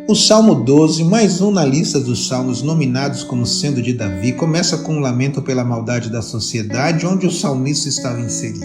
O Salmo 12, mais um na lista dos salmos nominados como sendo de Davi, começa com um lamento pela maldade da sociedade onde o salmista estava inserido.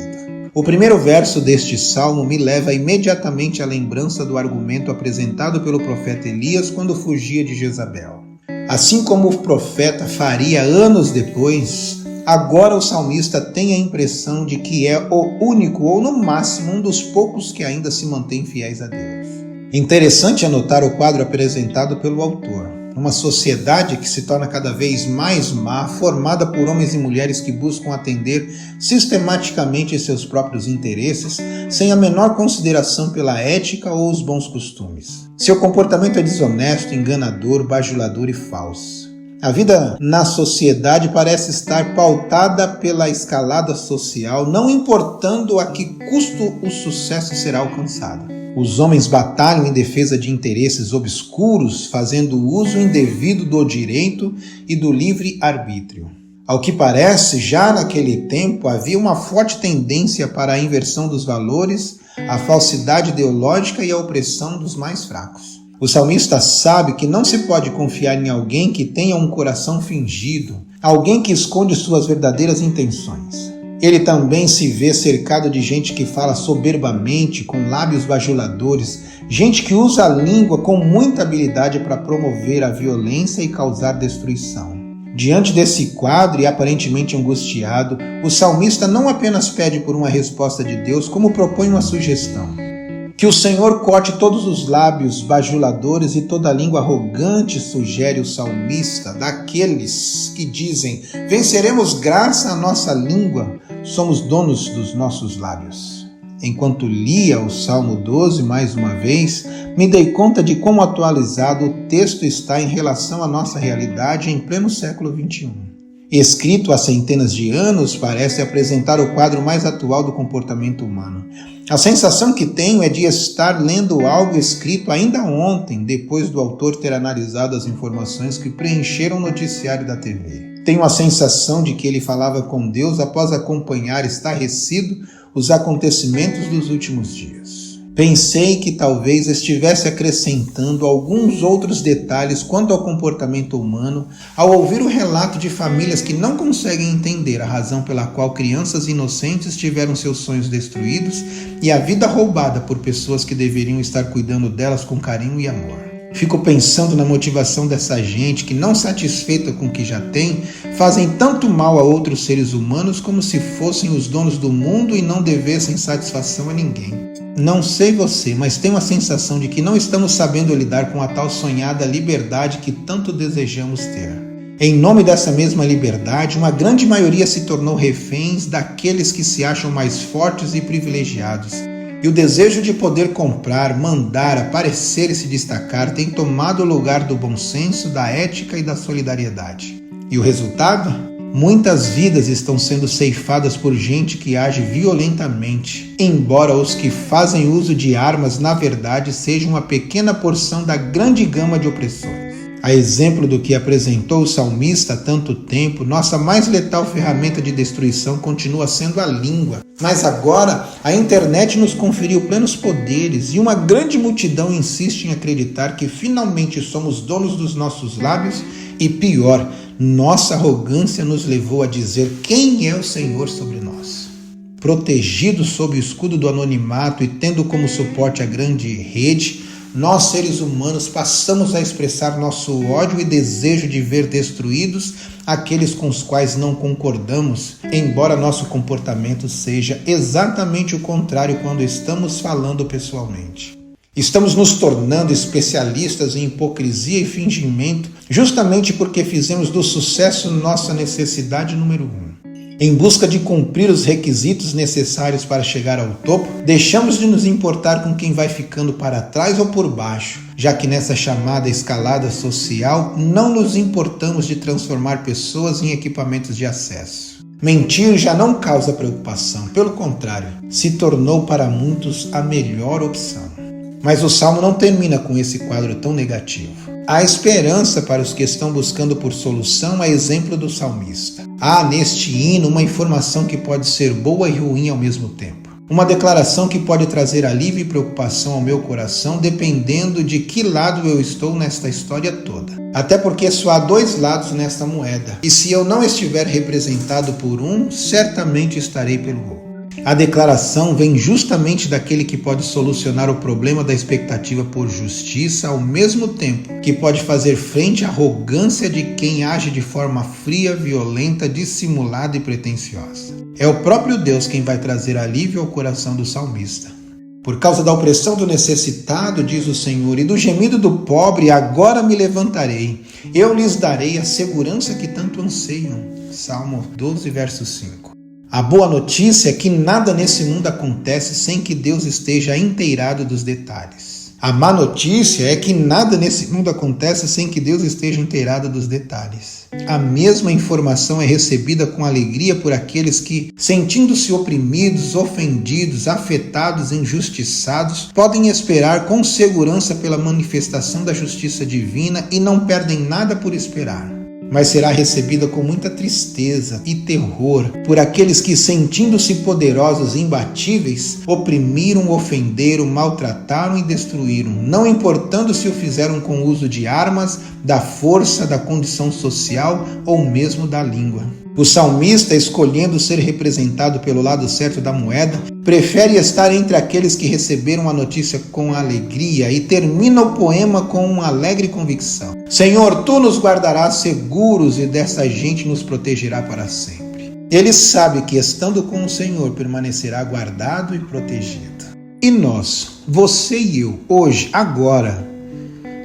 O primeiro verso deste salmo me leva imediatamente à lembrança do argumento apresentado pelo profeta Elias quando fugia de Jezabel. Assim como o profeta faria anos depois, agora o salmista tem a impressão de que é o único ou no máximo um dos poucos que ainda se mantém fiéis a Deus. Interessante anotar o quadro apresentado pelo autor. Uma sociedade que se torna cada vez mais má, formada por homens e mulheres que buscam atender sistematicamente seus próprios interesses, sem a menor consideração pela ética ou os bons costumes. Seu comportamento é desonesto, enganador, bajulador e falso. A vida na sociedade parece estar pautada pela escalada social, não importando a que custo o sucesso será alcançado. Os homens batalham em defesa de interesses obscuros, fazendo uso indevido do direito e do livre-arbítrio. Ao que parece, já naquele tempo havia uma forte tendência para a inversão dos valores, a falsidade ideológica e a opressão dos mais fracos. O salmista sabe que não se pode confiar em alguém que tenha um coração fingido, alguém que esconde suas verdadeiras intenções. Ele também se vê cercado de gente que fala soberbamente, com lábios bajuladores, gente que usa a língua com muita habilidade para promover a violência e causar destruição. Diante desse quadro e aparentemente angustiado, o salmista não apenas pede por uma resposta de Deus, como propõe uma sugestão. Que o Senhor corte todos os lábios bajuladores e toda a língua arrogante, sugere o salmista, daqueles que dizem: venceremos graças à nossa língua, somos donos dos nossos lábios. Enquanto lia o Salmo 12 mais uma vez, me dei conta de quão atualizado o texto está em relação à nossa realidade em pleno século XXI. Escrito há centenas de anos, parece apresentar o quadro mais atual do comportamento humano. A sensação que tenho é de estar lendo algo escrito ainda ontem, depois do autor ter analisado as informações que preencheram o noticiário da TV. Tenho a sensação de que ele falava com Deus após acompanhar estarrecido os acontecimentos dos últimos dias. Pensei que talvez estivesse acrescentando alguns outros detalhes quanto ao comportamento humano ao ouvir o relato de famílias que não conseguem entender a razão pela qual crianças inocentes tiveram seus sonhos destruídos e a vida roubada por pessoas que deveriam estar cuidando delas com carinho e amor. Fico pensando na motivação dessa gente que, não satisfeita com o que já tem, fazem tanto mal a outros seres humanos como se fossem os donos do mundo e não devessem satisfação a ninguém. Não sei você, mas tenho a sensação de que não estamos sabendo lidar com a tal sonhada liberdade que tanto desejamos ter. Em nome dessa mesma liberdade, uma grande maioria se tornou reféns daqueles que se acham mais fortes e privilegiados. E o desejo de poder comprar, mandar, aparecer e se destacar tem tomado o lugar do bom senso, da ética e da solidariedade. E o resultado? Muitas vidas estão sendo ceifadas por gente que age violentamente, embora os que fazem uso de armas, na verdade, sejam uma pequena porção da grande gama de opressores. A exemplo do que apresentou o salmista há tanto tempo, nossa mais letal ferramenta de destruição continua sendo a língua. Mas agora a internet nos conferiu plenos poderes e uma grande multidão insiste em acreditar que finalmente somos donos dos nossos lábios e, pior, nossa arrogância nos levou a dizer quem é o Senhor sobre nós. Protegidos sob o escudo do anonimato e tendo como suporte a grande rede, nós, seres humanos, passamos a expressar nosso ódio e desejo de ver destruídos aqueles com os quais não concordamos, embora nosso comportamento seja exatamente o contrário quando estamos falando pessoalmente. Estamos nos tornando especialistas em hipocrisia e fingimento, justamente porque fizemos do sucesso nossa necessidade número 1. Em busca de cumprir os requisitos necessários para chegar ao topo, deixamos de nos importar com quem vai ficando para trás ou por baixo, já que nessa chamada escalada social não nos importamos de transformar pessoas em equipamentos de acesso. Mentir já não causa preocupação, pelo contrário, se tornou para muitos a melhor opção. Mas o Salmo não termina com esse quadro tão negativo. Há esperança para os que estão buscando por solução, a exemplo do salmista. Há neste hino uma informação que pode ser boa e ruim ao mesmo tempo. Uma declaração que pode trazer alívio e preocupação ao meu coração, dependendo de que lado eu estou nesta história toda. Até porque só há dois lados nesta moeda, e se eu não estiver representado por um, certamente estarei pelo outro. A declaração vem justamente daquele que pode solucionar o problema da expectativa por justiça, ao mesmo tempo que pode fazer frente à arrogância de quem age de forma fria, violenta, dissimulada e pretensiosa. É o próprio Deus quem vai trazer alívio ao coração do salmista. Por causa da opressão do necessitado, diz o Senhor, e do gemido do pobre, agora me levantarei. Eu lhes darei a segurança que tanto anseiam. Salmo 12, verso 5. A boa notícia é que nada nesse mundo acontece sem que Deus esteja inteirado dos detalhes. A má notícia é que nada nesse mundo acontece sem que Deus esteja inteirado dos detalhes. A mesma informação é recebida com alegria por aqueles que, sentindo-se oprimidos, ofendidos, afetados, injustiçados, podem esperar com segurança pela manifestação da justiça divina e não perdem nada por esperar. Mas será recebida com muita tristeza e terror por aqueles que, sentindo-se poderosos e imbatíveis, oprimiram, ofenderam, maltrataram e destruíram, não importando se o fizeram com o uso de armas, da força, da condição social ou mesmo da língua. O salmista, escolhendo ser representado pelo lado certo da moeda, prefere estar entre aqueles que receberam a notícia com alegria e termina o poema com uma alegre convicção. Senhor, Tu nos guardarás seguros e dessa gente nos protegerá para sempre. Ele sabe que estando com o Senhor permanecerá guardado e protegido. E nós, você e eu, hoje, agora,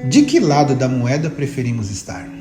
de que lado da moeda preferimos estar?